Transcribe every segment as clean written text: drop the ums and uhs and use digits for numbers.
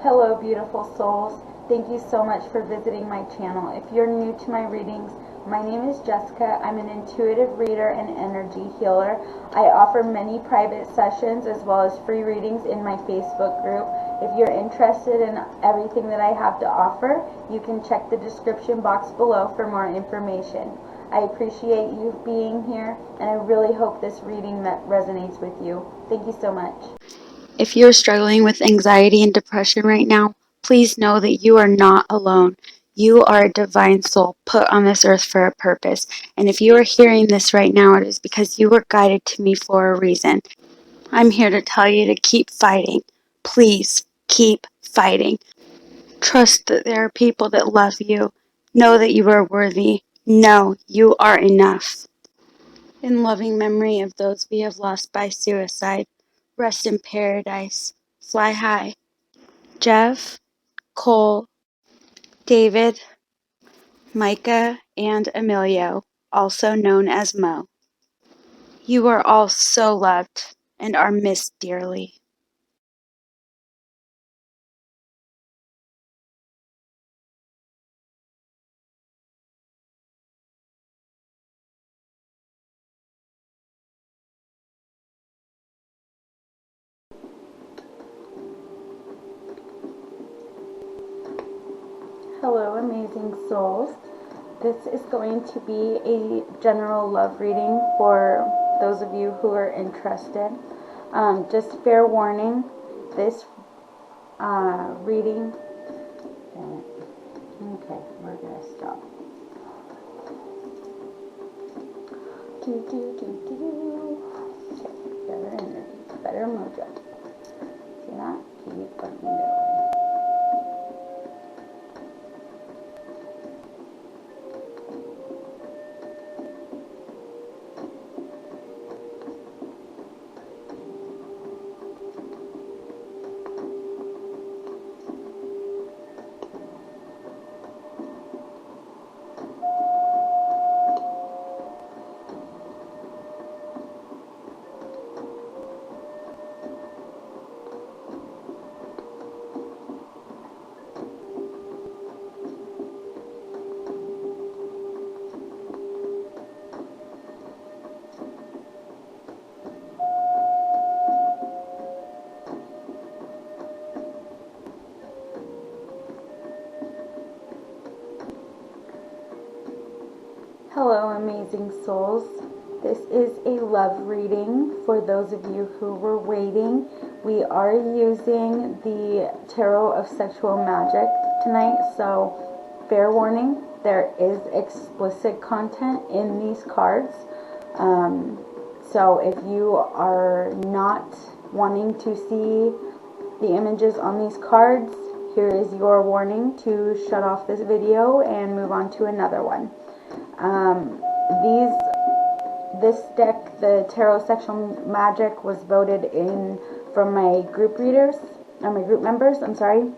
Hello beautiful souls, thank you so much for visiting my channel. If you're new to my readings, my name is Jessica. I'm an intuitive reader and energy healer. I offer many private sessions as well as free readings in my Facebook group. If you're interested in everything that I have to offer, you can check the description box below for more information. I appreciate you being here, and I really hope this reading resonates with you. Thank you so much. If you're struggling with anxiety and depression right now, please know that you are not alone. You are a divine soul put on this earth for a purpose. And if you are hearing this right now, it is because you were guided to me for a reason. I'm here to tell you to keep fighting. Please keep fighting. Trust that there are people that love you. Know that you are worthy. Know you are enough. In loving memory of those we have lost by suicide, rest in paradise. Fly high. Jeff, Cole, David, Micah, and Emilio, also known as Mo. You are all so loved and are missed dearly. Hello amazing souls. This is going to be a general love reading for those of you who are interested. Just fair warning, this reading, okay, we're going to stop. Okay, better energy, better mojo. See that? Keep fucking going. Hello amazing souls. This is a love reading for those of you who were waiting. We are using the Tarot of Sexual Magic tonight, so fair warning, there is explicit content in these cards. So if you are not wanting to see the images on these cards, here is your warning to shut off this video and move on to another one. This deck, the Tarot Sexual Magic, was voted in from my group readers, or my group members, I'm sorry.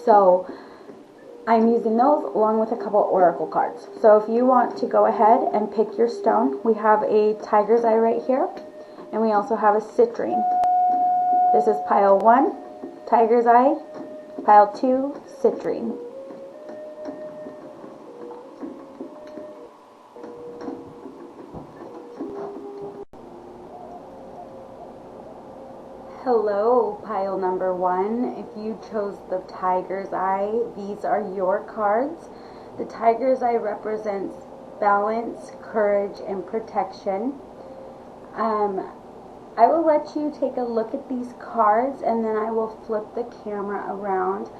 So I'm using those along with a couple oracle cards. So if you want to go ahead and pick your stone, we have a tiger's eye right here, and we also have a citrine. This is pile 1, tiger's eye, pile 2, citrine. Hello, pile number 1. If you chose the tiger's eye, these are your cards. The tiger's eye represents balance, courage, and protection. I will let you take a look at these cards, and then I will flip the camera around.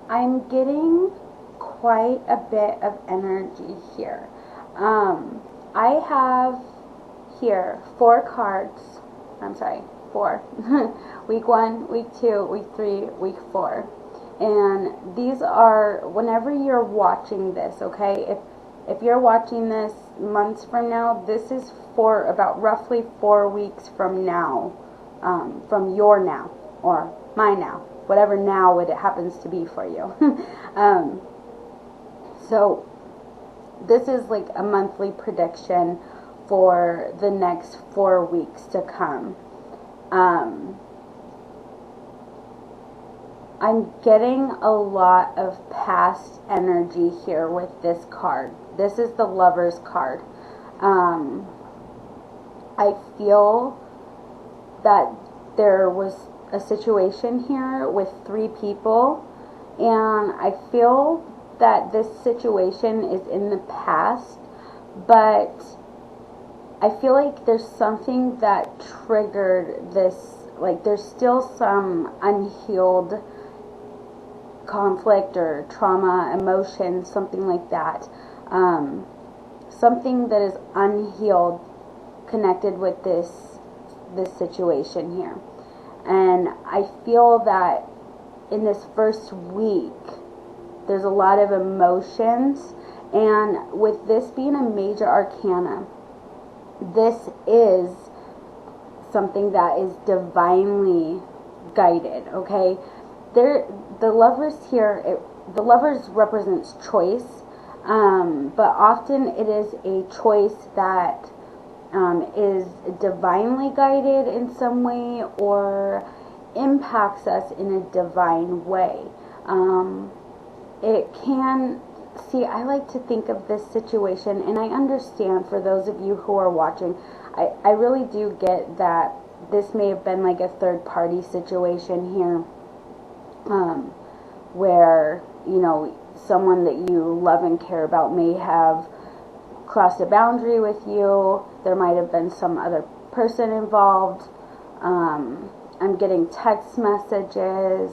I'm getting quite a bit of energy here. I have here 4 cards. I'm sorry, 4. Week 1, week 2, week 3, week 4. And these are, whenever you're watching this, okay, if you're watching this months from now, this is for about roughly 4 weeks from now, from your now, or my now, whatever now it happens to be for you. So this is like a monthly prediction for the next 4 weeks to come. I'm getting a lot of past energy here with this card. This is the Lover's card. I feel that there was a situation here with 3 people, and I feel that this situation is in the past, but I feel like there's something that triggered this. Like, there's still some unhealed conflict or trauma, emotion, something like that. Something that is unhealed connected with this situation here. And I feel that in this first week, there's a lot of emotions, and with this being a major arcana, this is something that is divinely guided, okay? The Lovers here, the Lovers represents choice, but often it is a choice that is divinely guided in some way or impacts us in a divine way. It can, see, I like to think of this situation, and I understand for those of you who are watching, I really do get that this may have been like a third party situation here, where, you know, someone that you love and care about may have crossed a boundary with you. There might have been some other person involved. I'm getting text messages,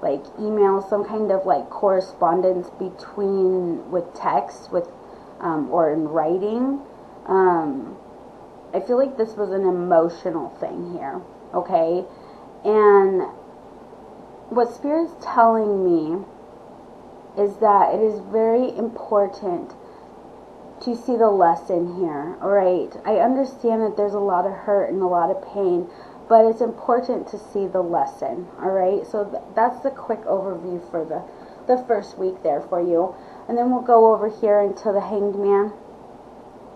like emails, some kind of like correspondence with text, or in writing. I feel like this was an emotional thing here, okay? And what Spirit's telling me is that it is very important to see the lesson here, alright? I understand that there's a lot of hurt and a lot of pain, but it's important to see the lesson, alright? So that's the quick overview for the first week there for you. And then we'll go over here into the Hanged Man.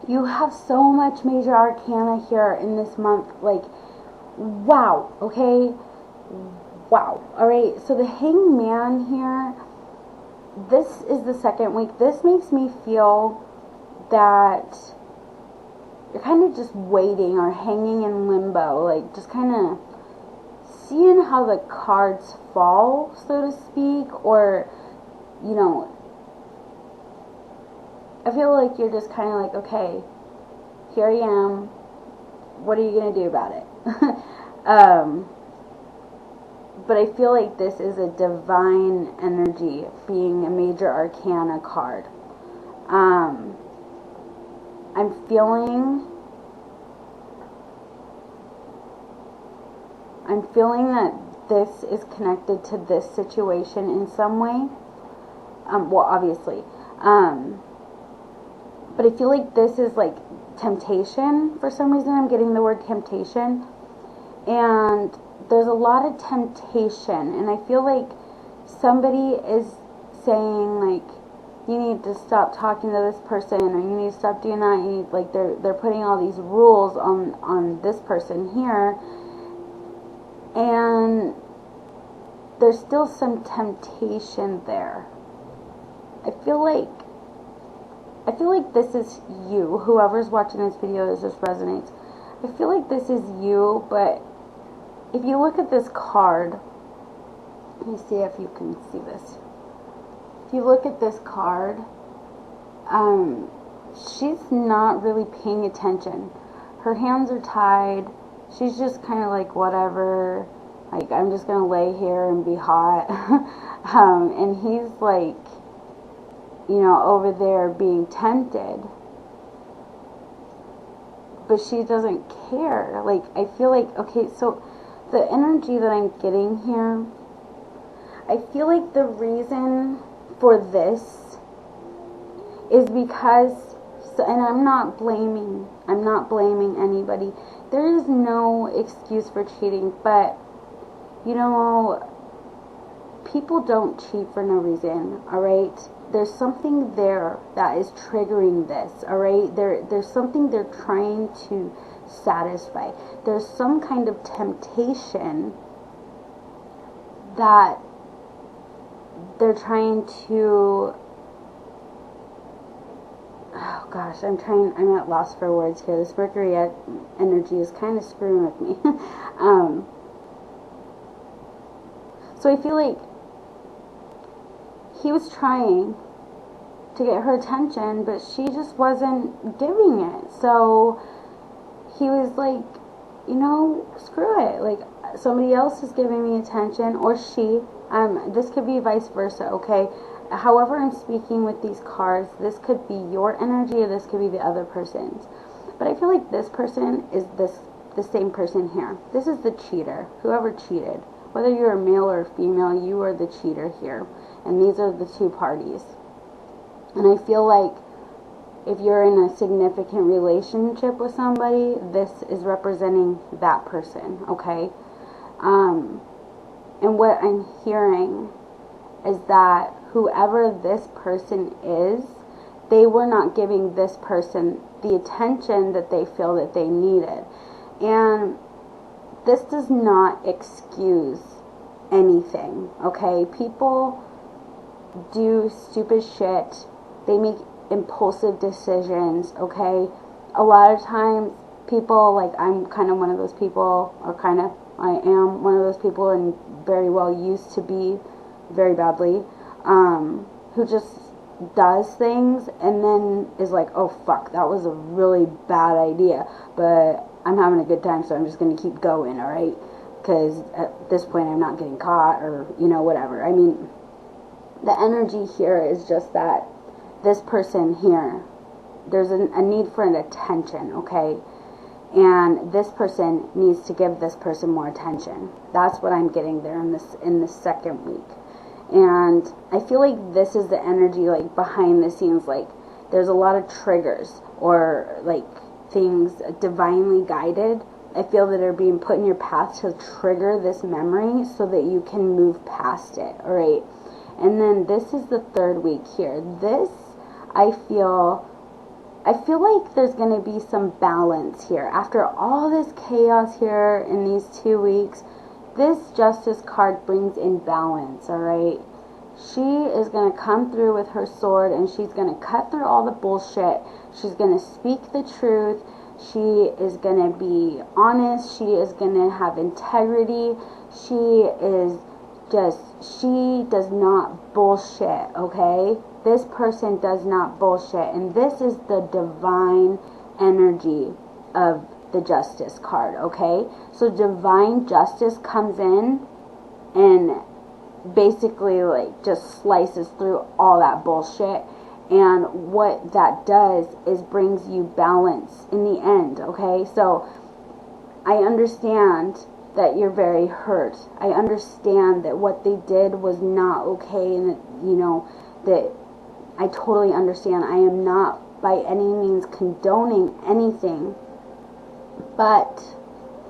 You have so much major arcana here in this month, like, wow, okay? Wow, alright? So the Hanged Man here, this is the second week. This makes me feel that you're kind of just waiting or hanging in limbo, like just kind of seeing how the cards fall, so to speak, or, you know, I feel like you're just kind of like, okay, here I am, what are you going to do about it? But I feel like this is a divine energy, being a major arcana card. I'm feeling that this is connected to this situation in some way. Well, obviously. But I feel like this is like temptation. For some reason, I'm getting the word temptation. And there's a lot of temptation. And I feel like somebody is saying, like, you need to stop talking to this person, or you need to stop doing that. You need, like, they're putting all these rules on this person here, and there's still some temptation there. I feel like this is you. Whoever's watching this video, this just resonates. I feel like this is you, but if you look at this card, let me see if you can see this. If you look at this card, she's not really paying attention. Her hands are tied. She's just kind of like, whatever. Like, I'm just going to lay here and be hot. And he's like, you know, over there being tempted. But she doesn't care. Like, I feel like, okay, so the energy that I'm getting here, I feel like the reason for this is because, and I'm not blaming anybody. There is no excuse for cheating, but, you know, people don't cheat for no reason, alright? There's something there that is triggering this, alright? There's something they're trying to satisfy. There's some kind of temptation that they're trying to, oh gosh, I'm at loss for words here. This Mercury energy is kind of screwing with me. So I feel like he was trying to get her attention, but she just wasn't giving it. So he was like, you know, screw it. Like, somebody else is giving me attention, or she. This could be vice versa, okay? However I'm speaking with these cards, this could be your energy, or this could be the other person's. But I feel like this person is the same person here. This is the cheater, whoever cheated. Whether you're a male or a female, you are the cheater here. And these are the two parties. And I feel like if you're in a significant relationship with somebody, this is representing that person, okay? And what I'm hearing is that whoever this person is, they were not giving this person the attention that they feel that they needed. And this does not excuse anything, okay? People do stupid shit. They make impulsive decisions, okay? A lot of times people, like, I'm kind of one of those people, or I am one of those people, and very well used to be very badly, who just does things and then is like, oh fuck, that was a really bad idea, but I'm having a good time, so I'm just going to keep going, alright? Because at this point I'm not getting caught, or, you know, whatever. I mean, the energy here is just that this person here, there's a need for an attention, okay? And this person needs to give this person more attention. That's what I'm getting there in this second week. And I feel like this is the energy, like, behind the scenes. Like, there's a lot of triggers, or like things divinely guided, I feel, that are being put in your path to trigger this memory so that you can move past it, alright? And then this is the third week here. This, I feel like there's going to be some balance here. After all this chaos here in these 2 weeks, this Justice card brings in balance, alright? She is going to come through with her sword, and she's going to cut through all the bullshit. She's going to speak the truth. She is going to be honest. She is going to have integrity. She does not bullshit, okay? This person does not bullshit. And this is the divine energy of the Justice card, okay? So divine justice comes in and basically, like, just slices through all that bullshit. And what that does is brings you balance in the end, okay? So I understand that you're very hurt. I understand that what they did was not okay, and that, you know, that I totally understand. I am not by any means condoning anything, but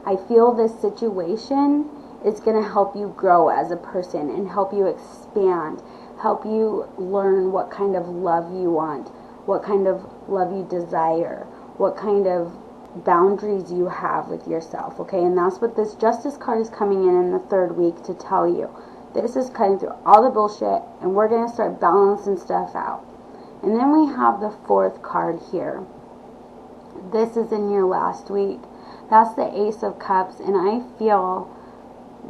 I feel this situation is going to help you grow as a person and help you expand, help you learn what kind of love you want, what kind of love you desire, what kind of boundaries you have with yourself, okay? And that's what this Justice card is coming in the third week to tell you. This is cutting through all the bullshit, and we're going to start balancing stuff out. And then we have the fourth card here. This is in your last week. That's the Ace of Cups, and I feel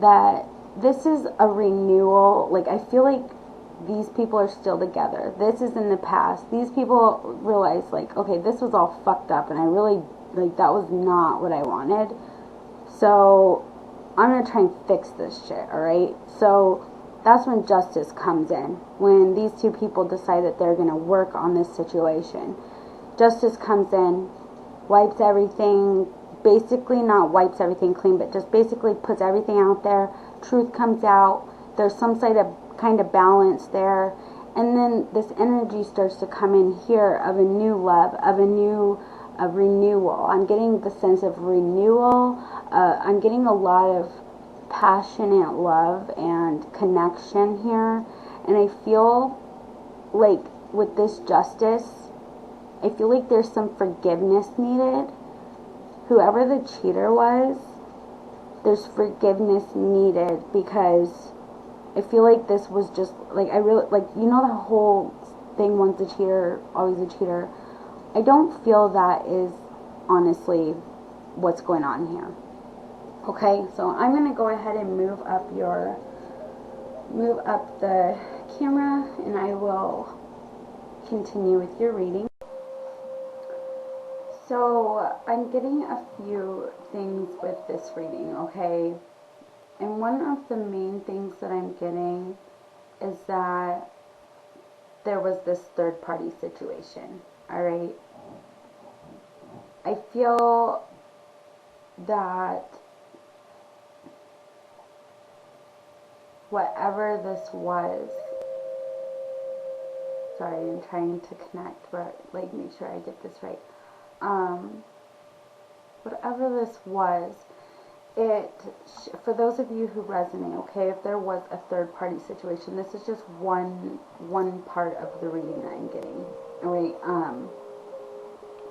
that this is a renewal. Like, I feel like these people are still together. This is in the past. These people realize, like, okay, this was all fucked up, and I really, like, that was not what I wanted. So I'm going to try and fix this shit, alright? So that's when justice comes in. When these two people decide that they're going to work on this situation. Justice comes in, wipes everything, basically not wipes everything clean, but just basically puts everything out there. Truth comes out. There's some kind of balance there. And then this energy starts to come in here of a new love, of a renewal. I'm getting the sense of renewal. I'm getting a lot of passionate love and connection here. And I feel like with this justice, I feel like there's some forgiveness needed. Whoever the cheater was, there's forgiveness needed, because I feel like this was just, like, I really, like, you know, the whole thing, once a cheater, always a cheater. I don't feel that is honestly what's going on here. Okay, so I'm going to go ahead and move up the camera, and I will continue with your reading. So I'm getting a few things with this reading, okay? And one of the main things that I'm getting is that there was this third party situation, alright? I feel that whatever this was, sorry, I'm trying to connect, but, like, make sure I get this right. Whatever this was, for those of you who resonate, okay, if there was a third party situation, this is just one part of the reading that I'm getting, alright?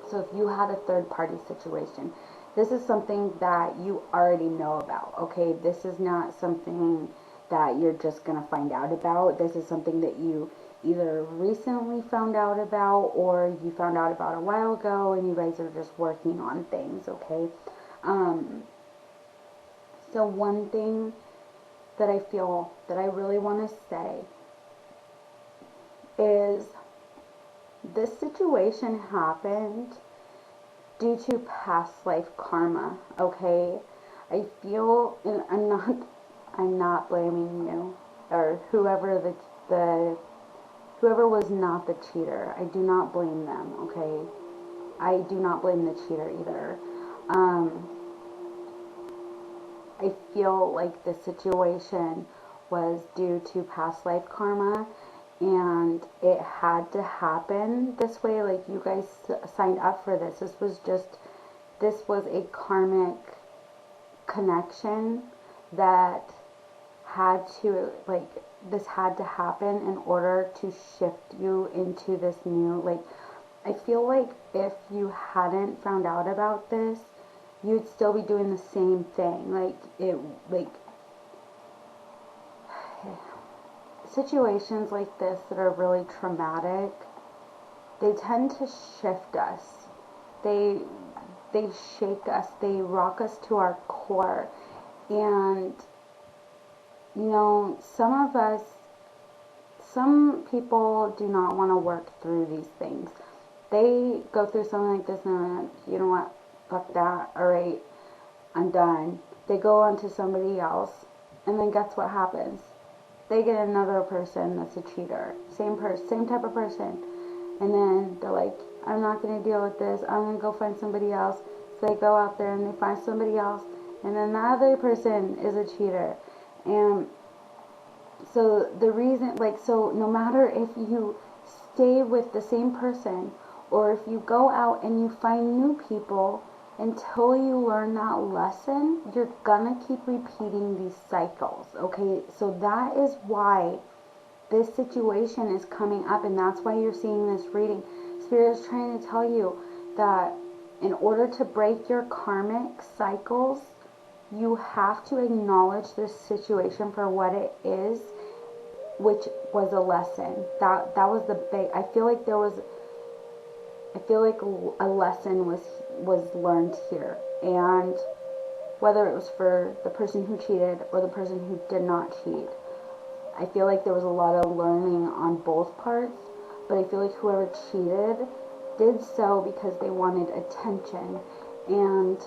So if you had a third party situation, this is something that you already know about, okay? This is not something that you're just going to find out about. This is something that you either recently found out about, or you found out about a while ago, and you guys are just working on things, okay? So one thing that I feel that I really want to say is this situation happened due to past life karma, okay? I feel, and I'm not blaming you, or whoever whoever was not the cheater. I do not blame them, okay? I do not blame the cheater either. I feel like the situation was due to past life karma, and it had to happen this way. Like, you guys signed up for this. This was a karmic connection that had to, like, this had to happen in order to shift you into this new, like, I feel like if you hadn't found out about this, you'd still be doing the same thing. Situations like this that are really traumatic, they tend to shift us. They shake us. They rock us to our core. And, you know, some people do not want to work through these things. They go through something like this and they're like, you know what, fuck that, alright, I'm done. They go on to somebody else, and then guess what happens? They get another person that's a cheater. Same type of person. And then they're like, I'm not going to deal with this. I'm going to go find somebody else. So they go out there and they find somebody else. And then the other person is a cheater. And so the reason, like, so no matter if you stay with the same person, or if you go out and you find new people, until you learn that lesson, you're gonna keep repeating these cycles, okay? So that is why this situation is coming up, and that's why you're seeing this reading. Spirit is trying to tell you that in order to break your karmic cycles, you have to acknowledge this situation for what it is, which was a lesson. That was the big, I feel like a lesson was learned here. And whether it was for the person who cheated or the person who did not cheat, I feel like there was a lot of learning on both parts. But I feel like whoever cheated did so because they wanted attention, and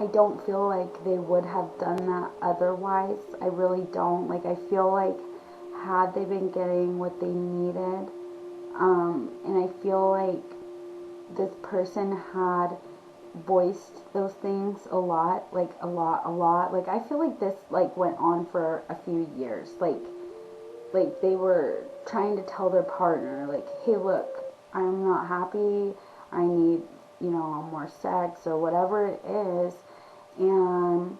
I don't feel like they would have done that otherwise. I really don't. Like, I feel like had they been getting what they needed, and I feel like this person had voiced those things a lot. Like, I feel like this, like, went on for a few years. Like they were trying to tell their partner, like, hey, look, I'm not happy. I need, you know, more sex or whatever it is. And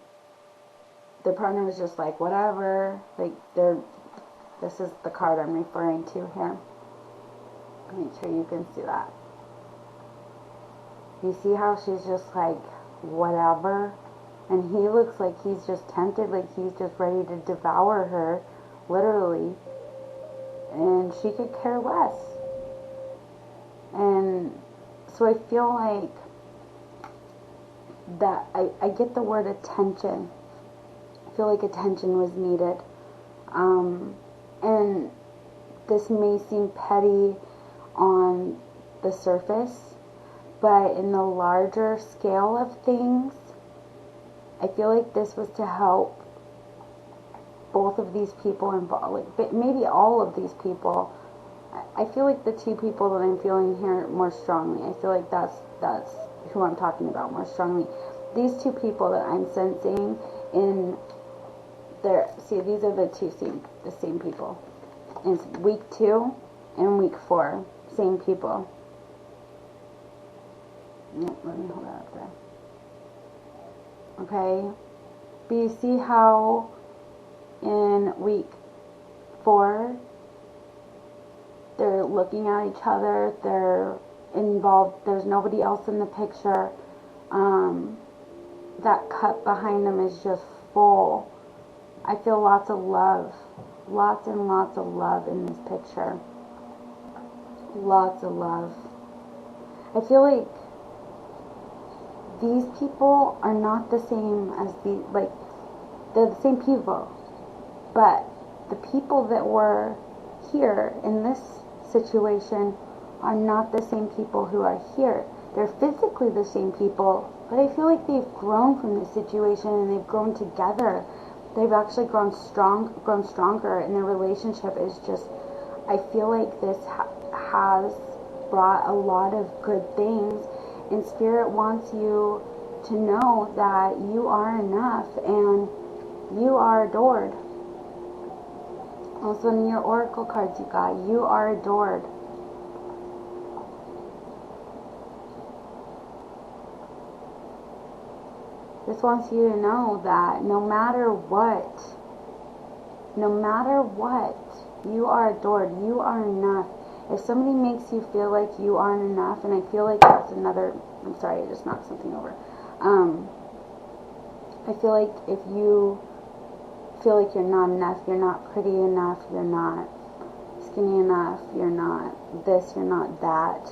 the partner was just like, whatever. Like, this is the card I'm referring to here. Make sure you can see that. You see how she's just like, whatever? And he looks like he's just tempted, like he's just ready to devour her, literally. And she could care less. And so I feel like that I get the word attention. I feel like attention was needed. And this may seem petty on the surface, but in the larger scale of things, I feel like this was to help both of these people involved, like, but maybe all of these people. I feel like the two people that I'm feeling here more strongly, I feel like that's who I'm talking about more strongly. These two people that I'm sensing in their, see, these are the same people. It's week 2 and week 4, same people. Let me hold that up there. Okay, but you see how in week 4 they're looking at each other, they're involved, there's nobody else in the picture. That cup behind them is just full. I feel lots of love, lots and lots of love in this picture. Lots of love. I feel like these people are not the same as they're the same people, but the people that were here in this situation are not the same people who are here. They're physically the same people, but I feel like they've grown from this situation and they've grown together. They've actually grown stronger, and their relationship is just, I feel like this has brought a lot of good things, and Spirit wants you to know that you are enough and you are adored. Also in your oracle cards you got, you are adored. This wants you to know that no matter what, you are adored, you are enough. If somebody makes you feel like you aren't enough, and I feel like that's another, I'm sorry, I just knocked something over. I feel like if you feel like you're not enough, you're not pretty enough, you're not skinny enough, you're not this, you're not that,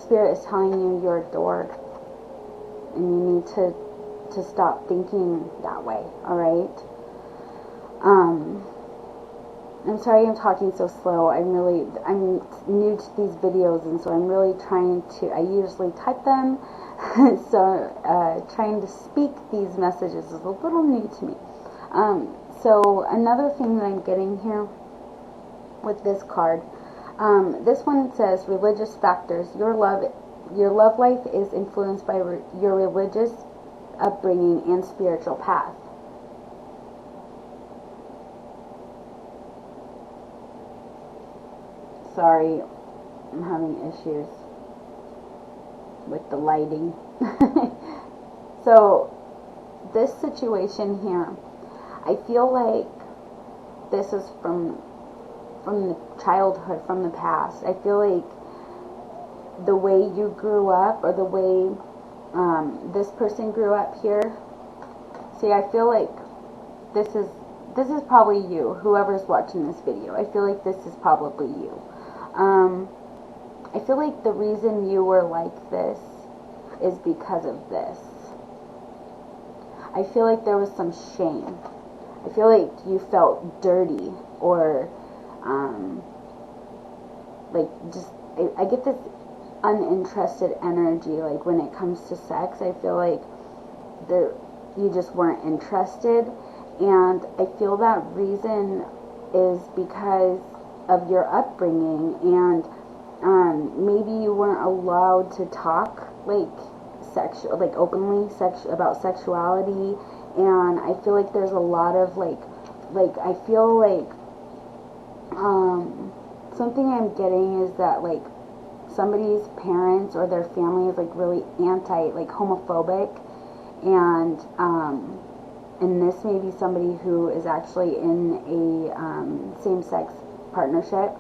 Spirit is telling you you're adored. And you need to stop thinking that way, alright? I'm sorry I'm talking so slow. I'm new to these videos, and so I'm really trying to, I usually type them, so trying to speak these messages is a little new to me. So another thing that I'm getting here with this card, this one says religious factors. Your love life is influenced by your religious upbringing and spiritual path. Sorry, I'm having issues with the lighting. So, this situation here, I feel like this is from the childhood, from the past. I feel like the way you grew up, or the way this person grew up here. See, I feel like this is probably you, whoever's watching this video. I feel like this is probably you. I feel like the reason you were like this is because of this. I feel like there was some shame. I feel like you felt dirty, or like just, I get this uninterested energy, like when it comes to sex. I feel like you just weren't interested, and I feel that reason is because of your upbringing, and maybe you weren't allowed to talk openly about sexuality, and I feel like there's a lot of I feel like something I'm getting is that like somebody's parents or their family is like really homophobic, and this may be somebody who is actually in a same-sex partnership,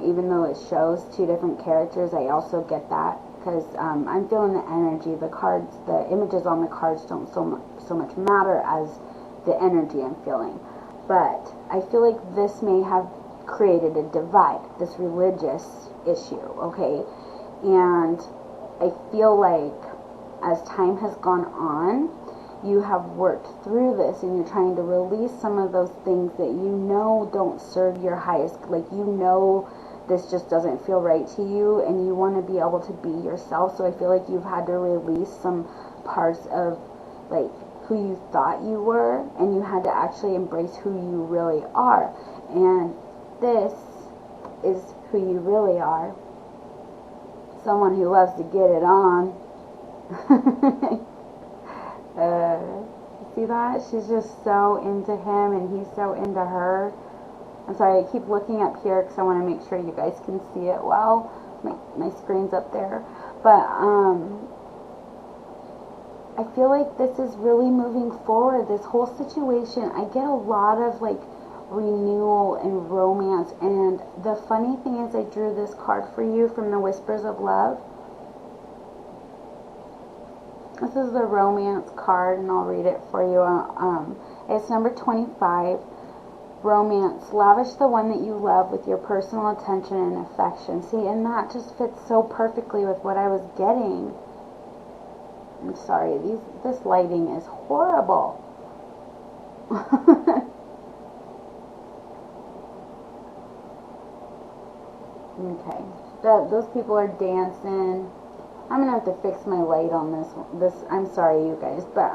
even though it shows two different characters. I also get that because I'm feeling the energy. The cards, the images on the cards don't so much matter as the energy I'm feeling. But I feel like this may have created a divide, this religious issue, okay? And I feel like as time has gone on, you have worked through this and you're trying to release some of those things that you know don't serve your highest, like you know this just doesn't feel right to you and you want to be able to be yourself. So I feel like you've had to release some parts of like who you thought you were, and you had to actually embrace who you really are. And this is who you really are. Someone who loves to get it on. See that? She's just so into him and he's so into her. I'm sorry, I keep looking up here because I want to make sure you guys can see it well. My screen's up there. But I feel like this is really moving forward. This whole situation, I get a lot of like renewal and romance. And the funny thing is, I drew this card for you from the Whispers of Love. This is the romance card, and I'll read it for you. It's number 25. Romance. Lavish the one that you love with your personal attention and affection. See, and that just fits so perfectly with what I was getting. I'm sorry, this lighting is horrible. Okay, those people are dancing. I'm gonna have to fix my light on this. I'm sorry, you guys, but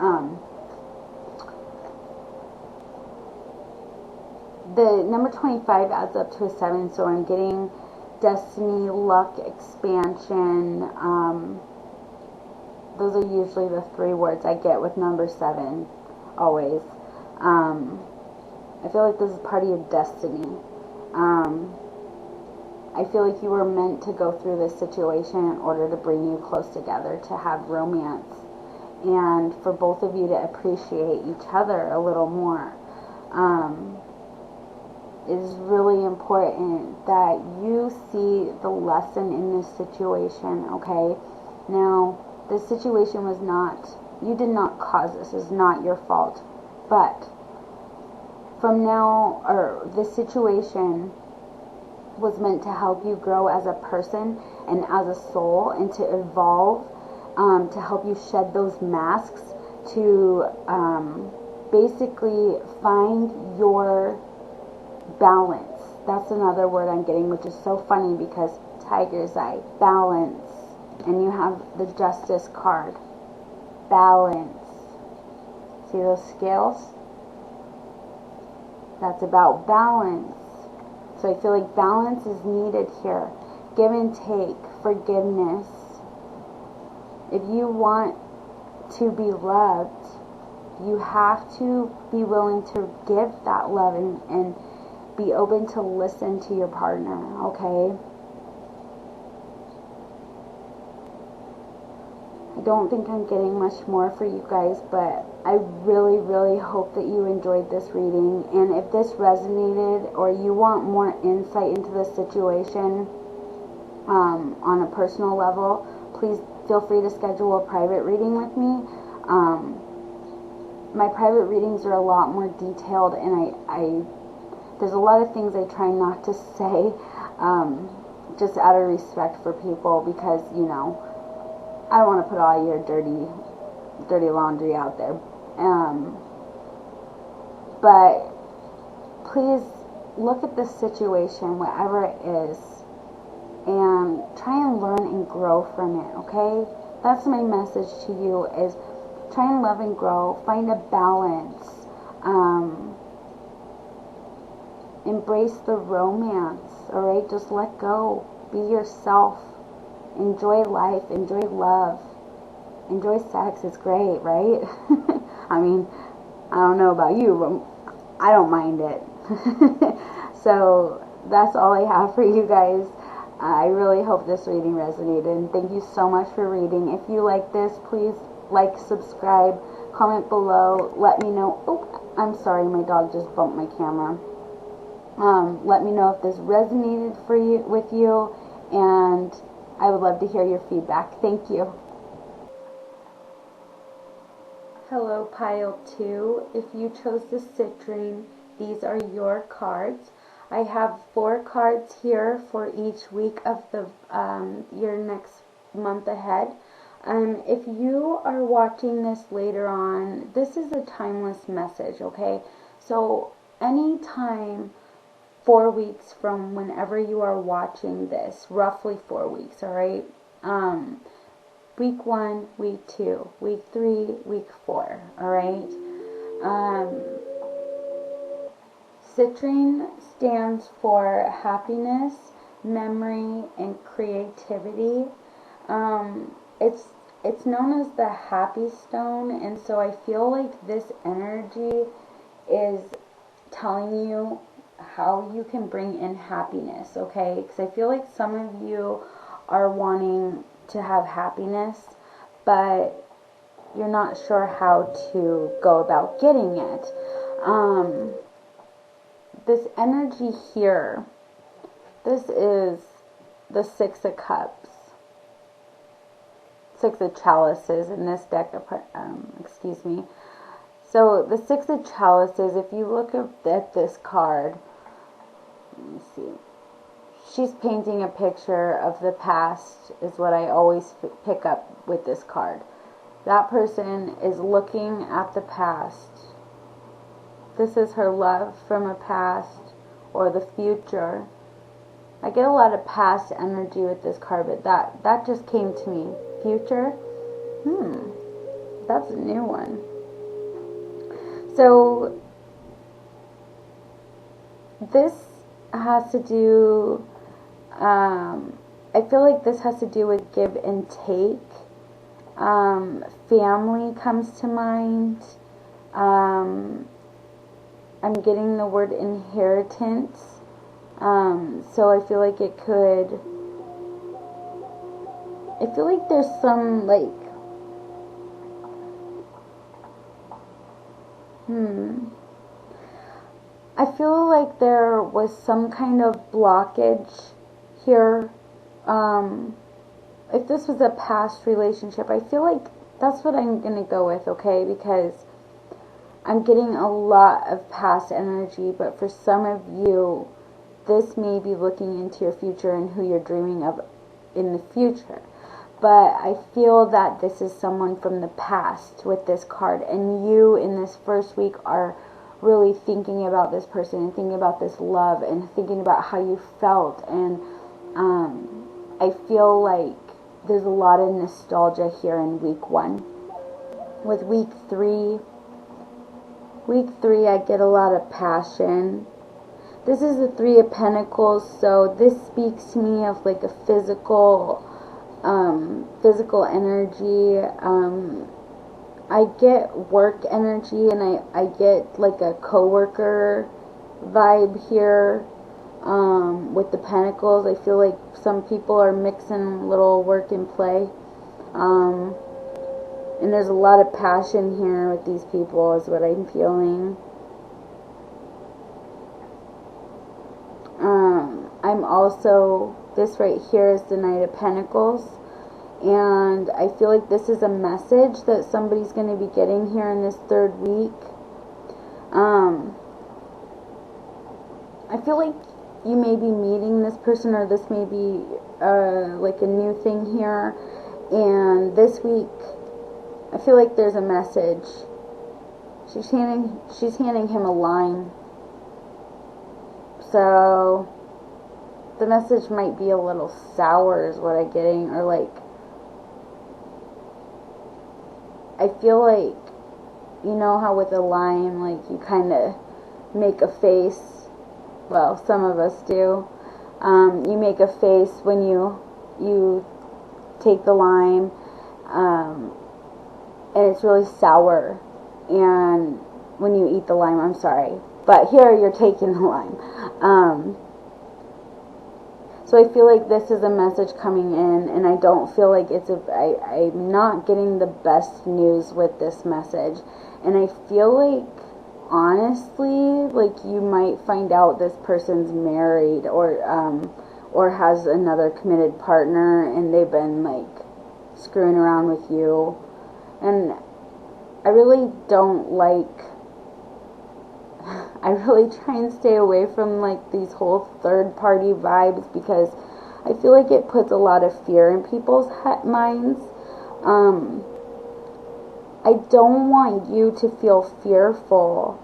the number 25 adds up to a 7, so I'm getting destiny, luck, expansion. Those are usually the 3 words I get with number 7, always. I feel like this is part of your destiny. I feel like you were meant to go through this situation in order to bring you close together, to have romance, and for both of you to appreciate each other a little more. It is really important that you see the lesson in this situation, okay? Now, this situation was not, you did not cause this, it's not your fault. But from now, or this situation was meant to help you grow as a person and as a soul, and to evolve, to help you shed those masks, to basically find your balance. That's another word I'm getting, which is so funny because tiger's eye, balance. And you have the Justice card. Balance. See those scales? That's about balance. So I feel like balance is needed here. Give and take. Forgiveness. If you want to be loved, you have to be willing to give that love and be open to listen to your partner, okay? I don't think I'm getting much more for you guys, but I really, really hope that you enjoyed this reading. And if this resonated, or you want more insight into this situation on a personal level, please feel free to schedule a private reading with me. My private readings are a lot more detailed, and there's a lot of things I try not to say, just out of respect for people, because, you know, I don't want to put all your dirty laundry out there. But please look at this situation, whatever it is, and try and learn and grow from it, okay? That's my message to you, is try and love and grow. Find a balance. Embrace the romance, alright? Just let go. Be yourself. Enjoy life, enjoy love, enjoy sex. It's great, right? I mean, I don't know about you, but I don't mind it. So that's all I have for you guys. I really hope this reading resonated, and thank you so much for reading. If you like this, please like, subscribe, comment below, let me know. Oh, I'm sorry, my dog just bumped my camera. Let me know if this resonated with you, and I would love to hear your feedback. Thank you. Hello, pile 2. If you chose the Citrine, these are your cards. I have 4 cards here for each week of the your next month ahead. If you are watching this later on, this is a timeless message, okay? So anytime 4 weeks from whenever you are watching this, roughly 4 weeks, all right? Week 1, week 2, week 3, week 4, all right? Citrine stands for happiness, memory, and creativity. It's known as the happy stone, and so I feel like this energy is telling you how you can bring in happiness, okay? Because I feel like some of you are wanting to have happiness, but you're not sure how to go about getting it. This energy here, this is the 6 of Cups, 6 of Chalices in this deck, excuse me. So the 6 of Chalices, if you look at this card, let me see. She's painting a picture of the past, is what I always pick up with this card. That person is looking at the past. This is her love from a past or the future. I get a lot of past energy with this card, but that just came to me. Future? That's a new one. So this has to do, I feel like this has to do with give and take. Family comes to mind. I'm getting the word inheritance. So I feel like it could, I feel like there's some like, I feel like there was some kind of blockage here. If this was a past relationship, I feel like that's what I'm going to go with, okay? Because I'm getting a lot of past energy, but for some of you, this may be looking into your future and who you're dreaming of in the future. But I feel that this is someone from the past with this card, and you in this first week are really thinking about this person and thinking about this love and thinking about how you felt. And I feel like there's a lot of nostalgia here in week 1. With week 3, I get a lot of passion. This is the 3 of Pentacles, so this speaks to me of like a physical energy. I get work energy, and I get like a coworker vibe here. With the Pentacles, I feel like some people are mixing little work and play. And there's a lot of passion here with these people, is what I'm feeling. I'm also, this right here is the Knight of Pentacles. And I feel like this is a message that somebody's going to be getting here in this 3rd week. I feel like you may be meeting this person, or this may be like a new thing here. And this week, I feel like there's a message. She's handing him a line. So the message might be a little sour, is what I'm getting, or like, I feel like, you know how with a lime, like you kind of make a face. Well, some of us do. You make a face when you take the lime, and it's really sour. And when you eat the lime, I'm sorry, but here you're taking the lime. So I feel like this is a message coming in, and I don't feel like I'm not getting the best news with this message. And I feel like, honestly, like you might find out this person's married, or or has another committed partner and they've been like screwing around with you. And I really don't like, I really try and stay away from like these whole third party vibes, because I feel like it puts a lot of fear in people's minds. I don't want you to feel fearful.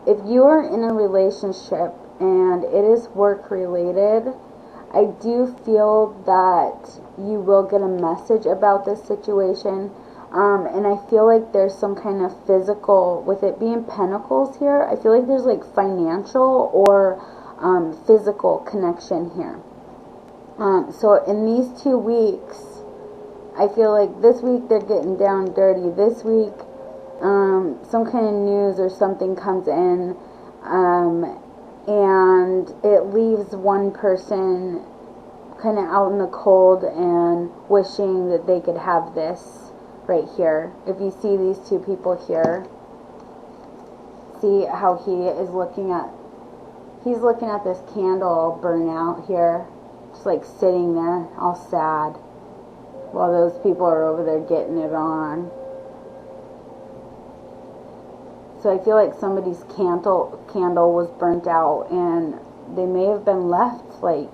If you are in a relationship and it is work related, I do feel that you will get a message about this situation. And I feel like there's some kind of physical, with it being pentacles here, I feel like there's like financial or physical connection here. So in these 2 weeks, I feel like this week they're getting down dirty. This week, some kind of news or something comes in, and it leaves one person kind of out in the cold and wishing that they could have this right here. If you see these two people here, see how he's looking at this candle burn out here, just like sitting there all sad, while those people are over there getting it on. So I feel like somebody's candle was burnt out and they may have been left, like,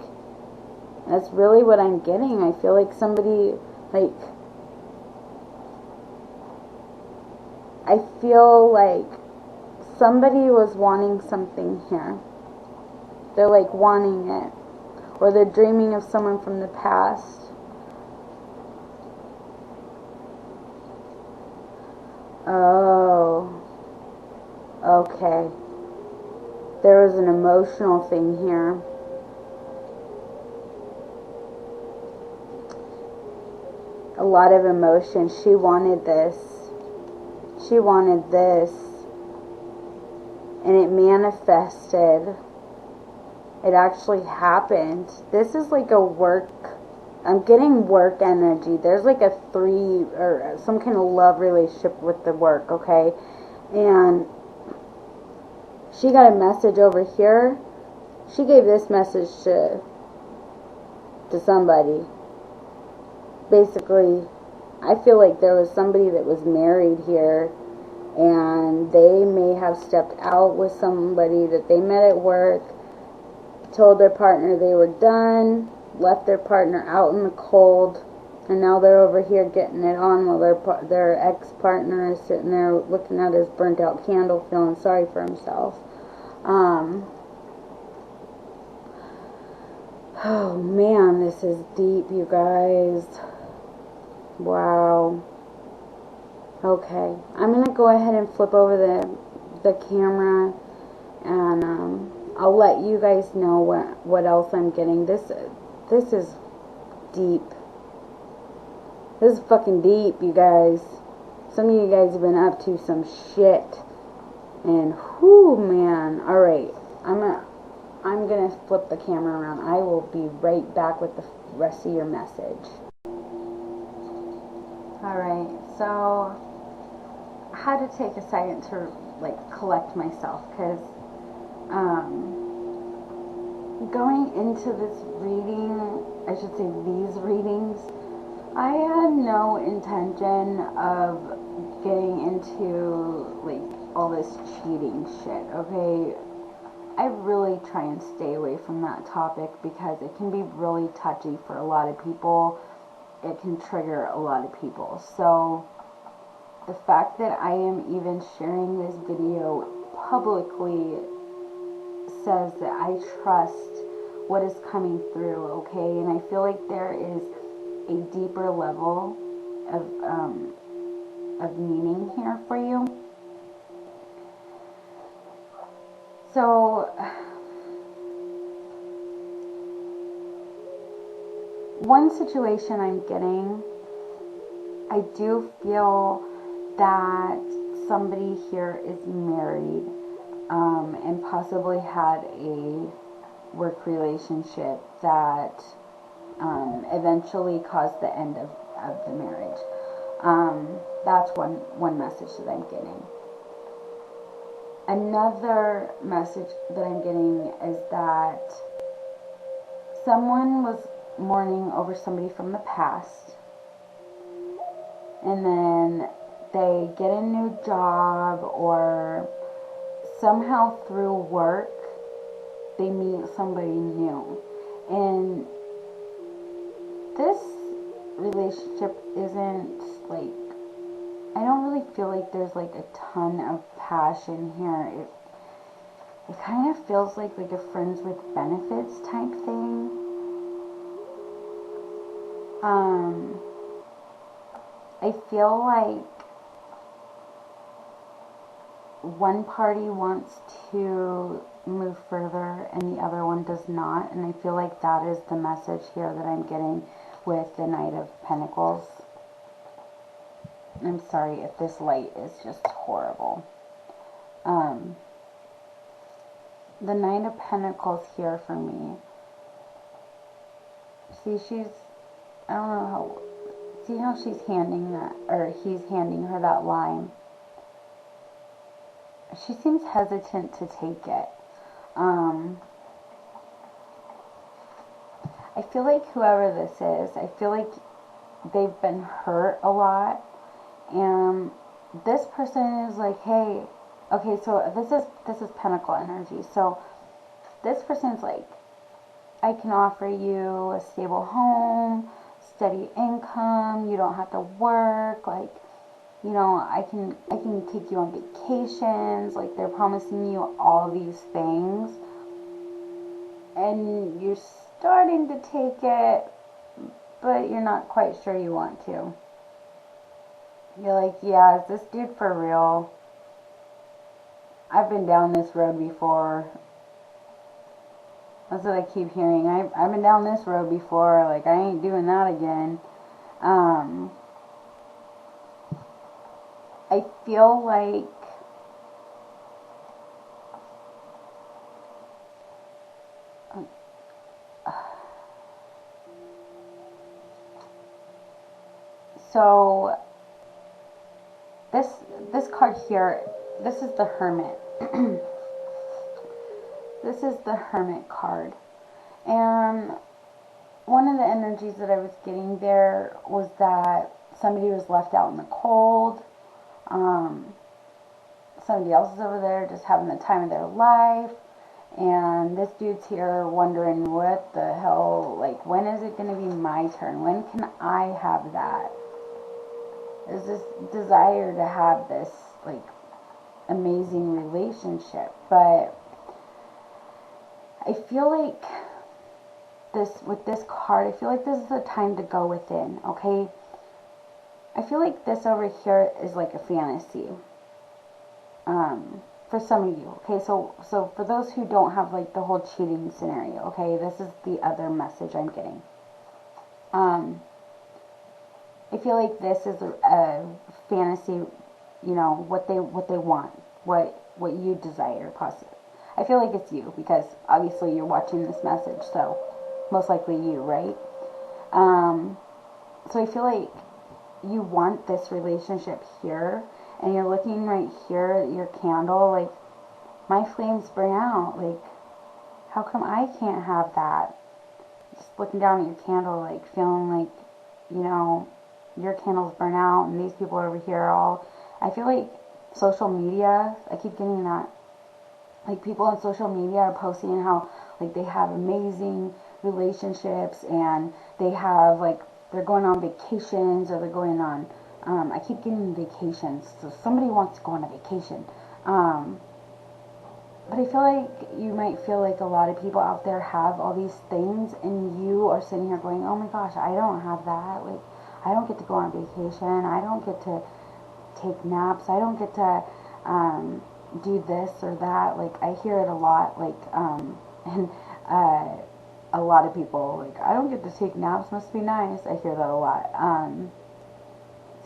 that's really what I'm getting. I feel like somebody, like, I feel like somebody was wanting something here. They're like wanting it, or they're dreaming of someone from the past. Oh, okay. There was an emotional thing here. A lot of emotion. She wanted this. She wanted this. And it manifested. It actually happened. This is like a work. I'm getting work energy. There's like a 3 or some kind of love relationship with the work, okay? And she got a message over here. She gave this message to somebody. Basically, I feel like there was somebody that was married here, and they may have stepped out with somebody that they met at work, told their partner they were done, left their partner out in the cold, and now they're over here getting it on while their ex-partner is sitting there looking at his burnt out candle, feeling sorry for himself. Oh man, this is deep, you guys. Wow. Okay, I'm gonna go ahead and flip over the camera, and I'll let you guys know what else I'm getting. This is deep. This is fucking deep, you guys. Some of you guys have been up to some shit, and whoo, man. All right, I'm gonna flip the camera around. I will be right back with the rest of your message. Alright, so I had to take a second to like collect myself, because going into this reading, I should say these readings, I had no intention of getting into like all this cheating shit, okay? I really try and stay away from that topic because it can be really touchy for a lot of people. It can trigger a lot of people. So the fact that I am even sharing this video publicly says that I trust what is coming through, okay? And I feel like there is a deeper level of meaning here for you. So one situation I'm getting, I do feel that somebody here is married, and possibly had a work relationship that eventually caused the end of the marriage. That's one message that I'm getting. Another message that I'm getting is that someone was mourning over somebody from the past, and then they get a new job, or somehow through work they meet somebody new, and this relationship isn't like, I don't really feel like there's like a ton of passion here. It kind of feels like a friends with benefits type thing. I feel like one party wants to move further and the other one does not, and I feel like that is the message here that I'm getting with the Knight of Pentacles. I'm sorry if this light is just horrible. The Knight of Pentacles here for me. See, I don't know how, see how she's handing that, or he's handing her that line. She seems hesitant to take it. I feel like whoever this is, I feel like they've been hurt a lot, and this person is like, hey, okay, so this is Pentacle energy. So this person's like, I can offer you a stable home, steady income, you don't have to work, like, you know, I can take you on vacations, like they're promising you all these things, and you're starting to take it, but you're not quite sure you want to. You're like, yeah, is this dude for real? I've been down this road before. That's what I keep hearing. I've been down this road before, like I ain't doing that again. I feel like so this card here, this is the Hermit. This is the Hermit card. And one of the energies that I was getting there was that somebody was left out in the cold. Somebody else is over there just having the time of their life. And this dude's here wondering, what the hell, like, when is it going to be my turn? When can I have that? There's this desire to have this, like, amazing relationship. But I feel like with this card, I feel like this is the time to go within, okay? I feel like this over here is like a fantasy. For some of you, okay? So for those who don't have like the whole cheating scenario, okay? This is the other message I'm getting. I feel like this is a fantasy, you know, what they want, what you desire, possibly. I feel like it's you, because obviously you're watching this message, so most likely you, right? So I feel like you want this relationship here, and you're looking right here at your candle, like, my flames burn out, like, how come I can't have that? Just looking down at your candle, like, feeling like, you know, your candles burn out, and these people over here are all, I feel like social media, I keep getting that, like, people on social media are posting how, like, they have amazing relationships, and they have, like, they're going on vacations, or they're going on, I keep getting vacations, so somebody wants to go on a vacation, but I feel like you might feel like a lot of people out there have all these things, and you are sitting here going, oh my gosh, I don't have that, like, I don't get to go on vacation, I don't get to take naps, I don't get to, do this or that, like, I hear it a lot, like, and, a lot of people, like, I don't get to take naps, must be nice, I hear that a lot,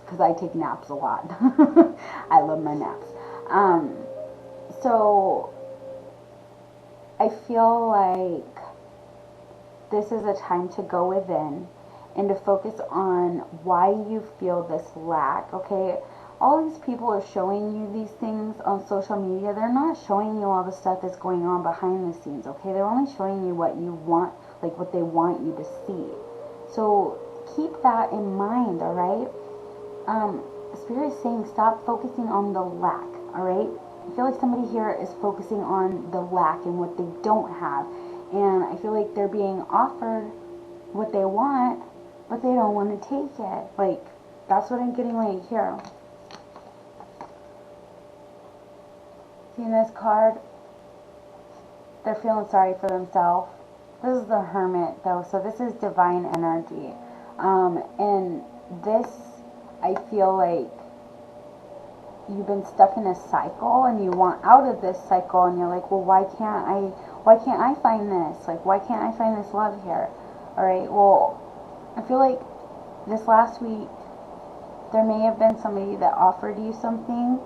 because I take naps a lot, I love my naps, so, I feel like this is a time to go within, and to focus on why you feel this lack, okay? All these people are showing you these things on social media. They're not showing you all the stuff that's going on behind the scenes, okay? They're only showing you what you want, like what they want you to see. So keep that in mind, all right? Spirit is saying stop focusing on the lack, all right? I feel like somebody here is focusing on the lack and what they don't have. And I feel like they're being offered what they want, but they don't want to take it. Like, that's what I'm getting right here. Seeing this card, they're feeling sorry for themselves. This is the Hermit, though, so this is divine energy. And this, I feel like you've been stuck in a cycle and you want out of this cycle, and you're like, well, why can't I find this? Like, why can't I find this love here? All right, well, I feel like this last week there may have been somebody that offered you something,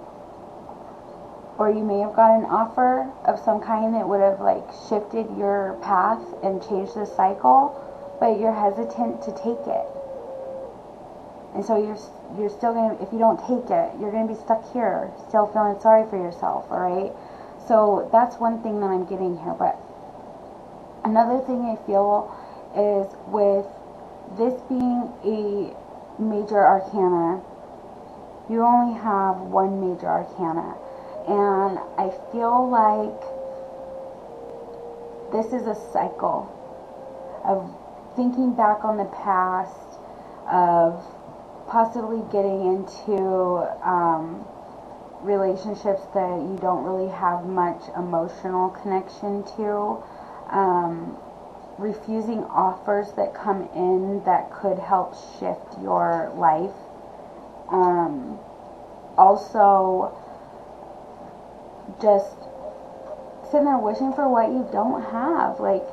or you may have got an offer of some kind that would have like shifted your path and changed the cycle, but you're hesitant to take it. And so you're still going to, if you don't take it, you're going to be stuck here, still feeling sorry for yourself, all right? So that's one thing that I'm getting here. But another thing I feel is with this being a major arcana, you only have one major arcana. And I feel like this is a cycle of thinking back on the past, of possibly getting into relationships that you don't really have much emotional connection to, refusing offers that come in that could help shift your life, also just sitting there wishing for what you don't have. Like,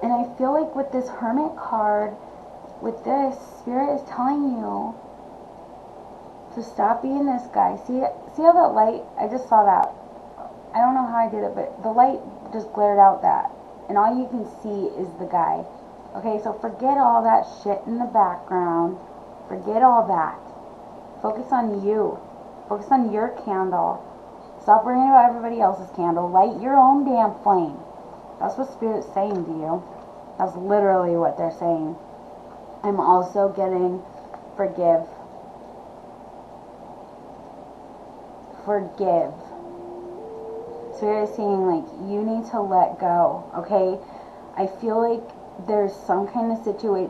and I feel like with this Hermit card, with this, Spirit is telling you to stop being this guy. See how that light, I just saw that. I don't know how I did it, but the light just glared out that. And all you can see is the guy. Okay, so forget all that shit in the background. Forget all that. Focus on you. Focus on your candle. Stop worrying about everybody else's candle. Light your own damn flame. That's what Spirit's saying to you. That's literally what they're saying. I'm also getting forgive. Forgive. Spirit is saying, like, you need to let go, okay? I feel like there's some kind of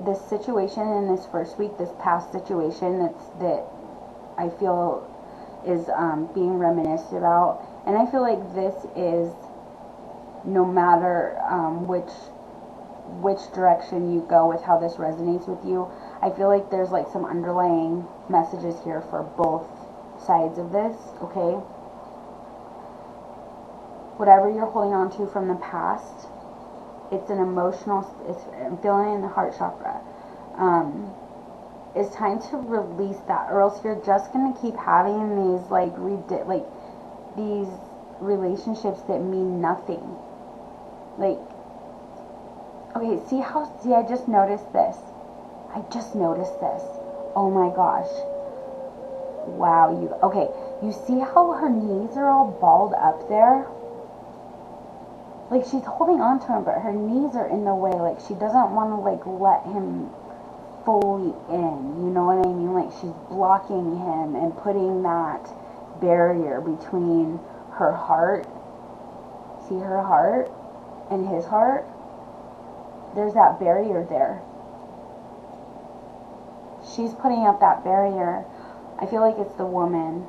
this situation in this first week, this past situation that I feel is being reminisced about. And I feel like this is, no matter which direction you go with how this resonates with you, I feel like there's like some underlying messages here for both sides of this, okay? Whatever you're holding on to from the past, it's an emotional, I'm feeling in the heart chakra. It's time to release that, or else you're just going to keep having these these relationships that mean nothing. Like, okay, see, I just noticed this. Oh my gosh. Wow, okay, you see how her knees are all balled up there? Like, she's holding on to him, but her knees are in the way. Like, she doesn't want to, like, let him fully in. You know what I mean? Like, she's blocking him and putting that barrier between her heart. See her heart and his heart? There's that barrier there. She's putting up that barrier. I feel like it's the woman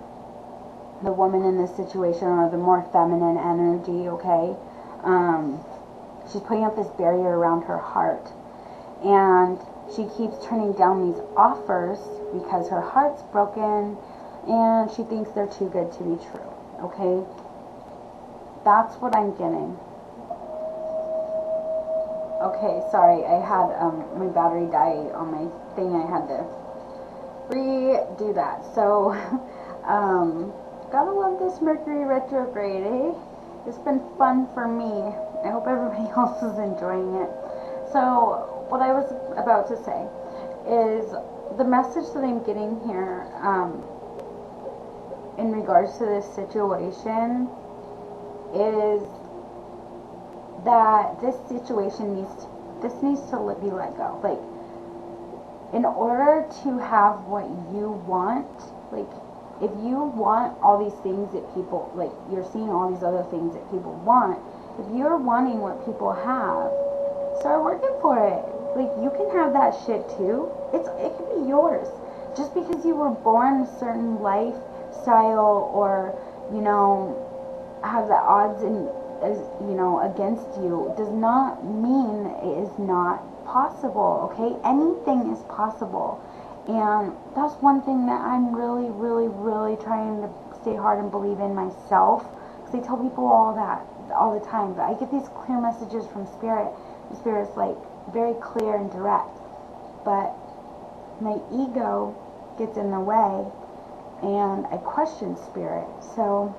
in this situation, or the more feminine energy, okay? She's putting up this barrier around her heart, and she keeps turning down these offers because her heart's broken and she thinks they're too good to be true, okay? That's what I'm getting. Okay, sorry, I had my battery die on my thing. I had to redo that. So gotta love this Mercury retrograde, eh? It's been fun for me. I hope everybody else is enjoying it. So what I was about to say is the message that I'm getting here in regards to this situation is that this situation this needs to be let go. Like, in order to have what you want, like, if you want all these things that people, like, you're seeing all these other things that people want, if you're wanting what people have, start working for it. Like, you can have that shit too. It can be yours. Just because you were born a certain lifestyle, or, you know, have the odds against you, does not mean it is not possible, okay? Anything is possible. And that's one thing that I'm really, really, really trying to stay hard and believe in myself. Because I tell people all the time, but I get these clear messages from Spirit. The Spirit's like very clear and direct. But my ego gets in the way, and I question Spirit. So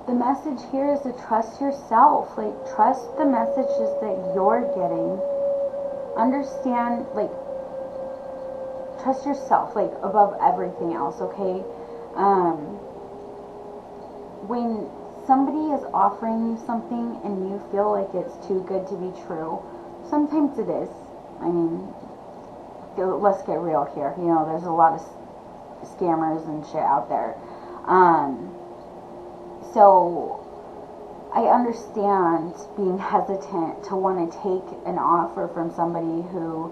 the message here is to trust yourself. Like, trust the messages that you're getting. Understand, like, trust yourself, like, above everything else, okay? When somebody is offering you something and you feel like it's too good to be true, sometimes it is. I mean, let's get real here. You know, there's a lot of scammers and shit out there. So I understand being hesitant to want to take an offer from somebody who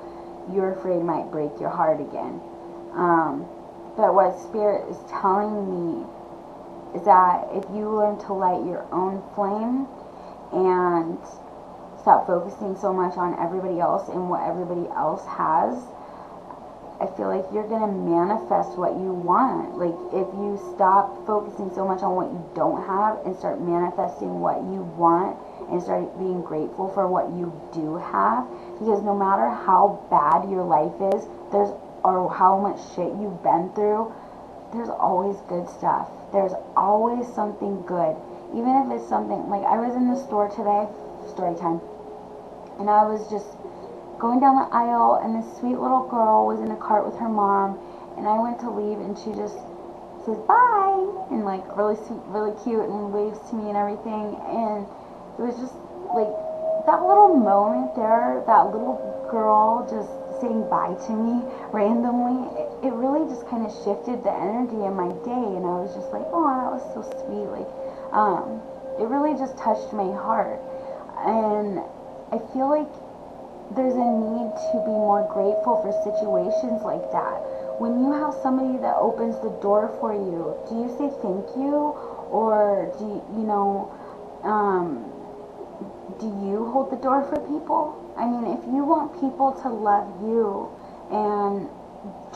you're afraid might break your heart again. But what Spirit is telling me is that if you learn to light your own flame and stop focusing so much on everybody else and what everybody else has, I feel like you're going to manifest what you want. Like, if you stop focusing so much on what you don't have and start manifesting what you want and start being grateful for what you do have, because no matter how bad your life is, or how much shit you've been through, there's always good stuff. There's always something good. Even if it's something, like, I was in the store today, story time, and I was just going down the aisle, and this sweet little girl was in a cart with her mom, and I went to leave, and she just says bye, and like really sweet, really cute, and waves to me and everything. And it was just like that little moment there, that little girl just saying bye to me randomly, it really just kind of shifted the energy in my day. And I was just like, oh, that was so sweet. Like, it really just touched my heart. And I feel like there's a need to be more grateful for situations like that. When you have somebody that opens the door for you, do you say thank you? Or do you hold the door for people? I mean, if you want people to love you and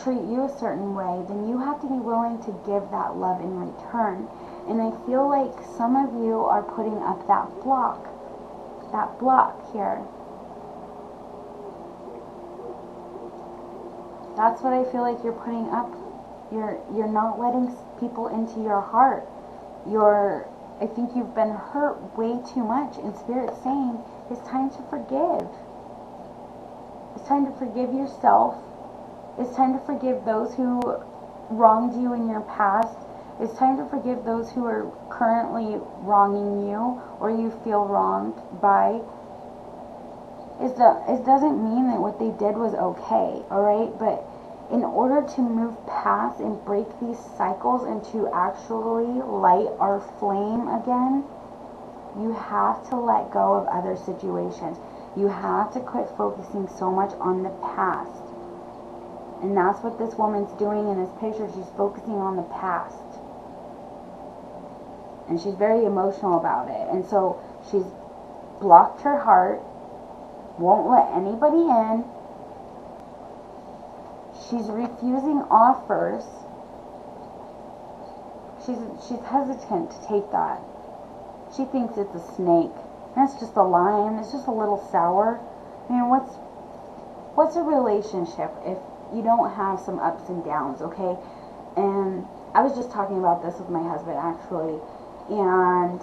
treat you a certain way, then you have to be willing to give that love in return. And I feel like some of you are putting up that block here. That's what I feel like you're putting up. You're not letting people into your heart. I think you've been hurt way too much, and Spirit's saying it's time to forgive. It's time to forgive yourself. It's time to forgive those who wronged you in your past. It's time to forgive those who are currently wronging you or you feel wronged by. It doesn't mean that what they did was okay, alright? But in order to move past and break these cycles and to actually light our flame again, you have to let go of other situations. You have to quit focusing so much on the past. And that's what this woman's doing in this picture. She's focusing on the past. And she's very emotional about it. And so she's blocked her heart, won't let anybody in. She's refusing offers. She's hesitant to take that. She thinks it's a snake. That's just a lime. It's just a little sour. I mean, what's a relationship if you don't have some ups and downs, okay? And I was just talking about this with my husband, actually. And,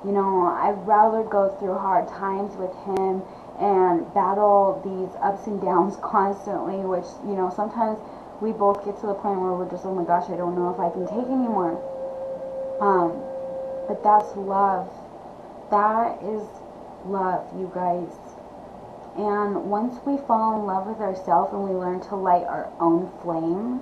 I'd rather go through hard times with him and battle these ups and downs constantly, which, sometimes we both get to the point where we're just, oh my gosh, I don't know if I can take anymore. But that's love. That is love, you guys. And once we fall in love with ourselves and we learn to light our own flame,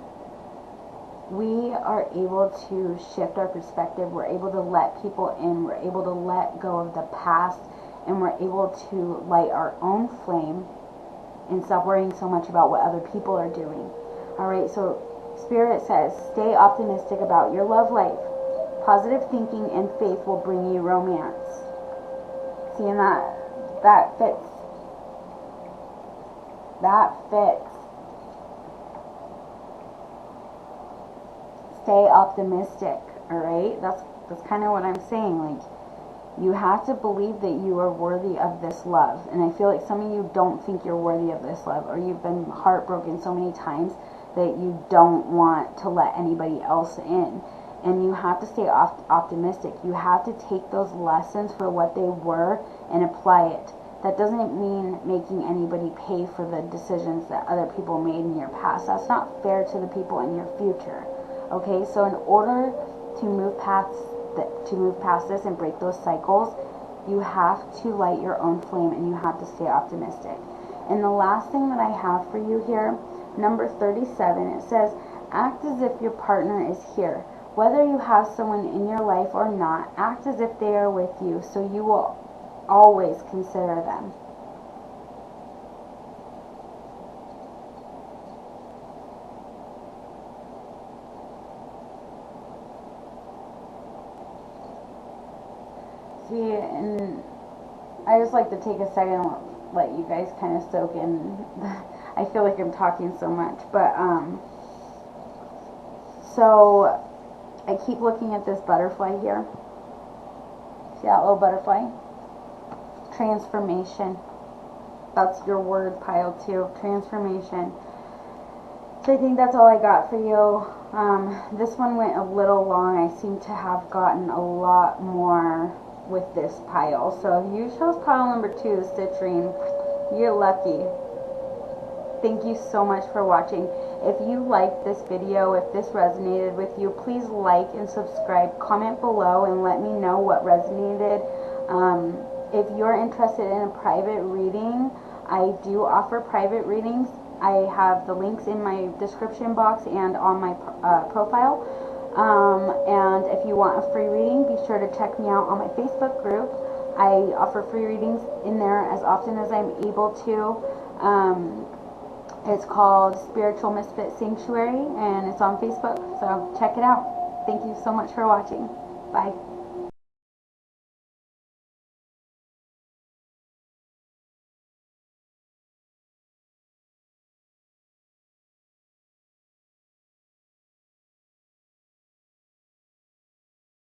we are able to shift our perspective. We're able to let people in. We're able to let go of the past, and we're able to light our own flame and stop worrying so much about what other people are doing. Alright, so Spirit says, stay optimistic about your love life. Positive thinking and faith will bring you romance. Seeing that fits. That fits. Stay optimistic, alright? That's kind of what I'm saying. Like, you have to believe that you are worthy of this love. And I feel like some of you don't think you're worthy of this love, or you've been heartbroken so many times that you don't want to let anybody else in. And you have to stay optimistic. You have to take those lessons for what they were and apply it. That doesn't mean making anybody pay for the decisions that other people made in your past. That's not fair to the people in your future. Okay, so in order to move past this and break those cycles, you have to light your own flame, and you have to stay optimistic. And the last thing that I have for you here, number 37, it says, act as if your partner is here. Whether you have someone in your life or not, act as if they are with you, so you will always consider them. See, and I just like to take a second and let you guys kind of soak in. I feel like I'm talking so much, but so I keep looking at this butterfly here. See that little butterfly? Transformation. That's your word pile too. Transformation. So I think that's all I got for you. This one went a little long. I seem to have gotten a lot more with this pile. So if you chose pile number 2, the citrine, you're lucky. Thank you so much for watching. If you liked this video, if this resonated with you, please like and subscribe. Comment below and let me know what resonated. If you're interested in a private reading, I do offer private readings. I have the links in my description box and on my profile. And if you want a free reading, be sure to check me out on my Facebook group. I offer free readings in there as often as I'm able to. It's called Spiritual Misfit Sanctuary, and it's on Facebook, so check it out. Thank you so much for watching. Bye.